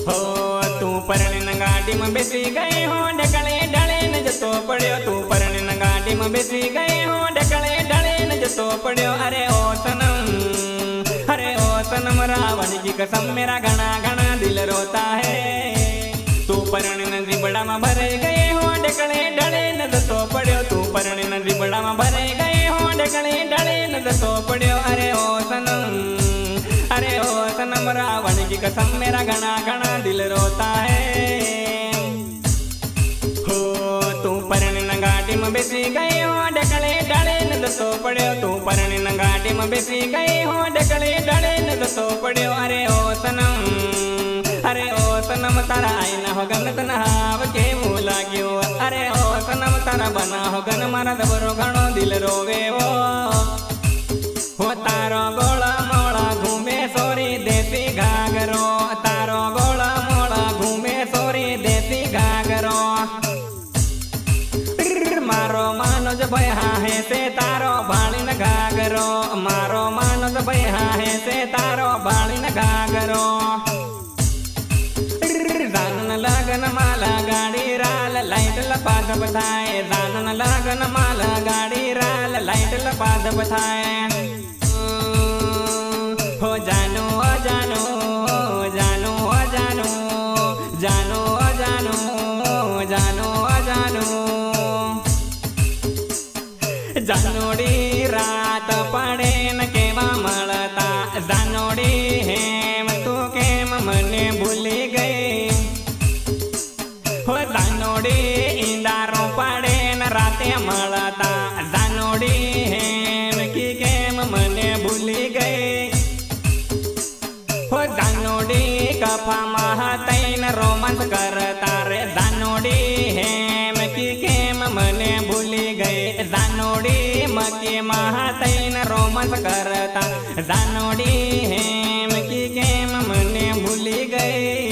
हो तू परणी गाड़ी में बेसी गई हो ढकले ढले न जतो पड़ियो तू परणी गाड़ी में बेसी गई हो ढकले ढले न जतो पड़ियो अरे ओ सनम रावण की कसम मेरा घना घना दिल रोता है तू परणी नदी बड़ा में भरे गए हो ढकले ढले न जतो पड़ियो तू परणी नदी बड़ा में भरे गए हो ढकले ढले न जतो पड़ियो अरे ओ सनम रावण की कसम मेरा घना घना दिल रोता है हो तू परणी गाड़ी में बेसी गई हो ढकले ढले न जतो पड़ियो तू परणी गाड़ी में बेसी गई हो ढकले ढले न जतो पड़ियो अरे ओ सनम तारा आई न हो गन तनहाव के मुँह लाग्यो अरे ओ सनम तारा बना हो गन मारा दबरो घणो दिल रोवे हो तारो गोला मोड़ा घूमे सोरी देसी घाघरो तारो गोला मोड़ा घूमे सोरी देसी घाघरो मारो मानोज भय है से तारो भाड़ीन घाघरो मारो मानोज भय है से तारो भाड़ीन घाघरो जानन लगन माला गाड़ी राल लाइट लपाद बथाए जानन लगन माला गाड़ी राल लाइट लपाद बथाए हो जानो जानो जानो जानो जानो जानो जानो जानो जानोड़ी रात पड़े न केवा मळता जानोड़ी हेम तू केम मने भूली गई हो जानोड़ी इंदारो पड़े न राते मळता जानोड़ी हेम की केम मने भूली गई हो जानोड़ी कफा महतैन रोमांस करता रे जानोड़ी हेम की केम मने भूली गई जानोड़ी मकी महतैन रोमांस करता जानोड़ी हेम की केम मने भूली गई।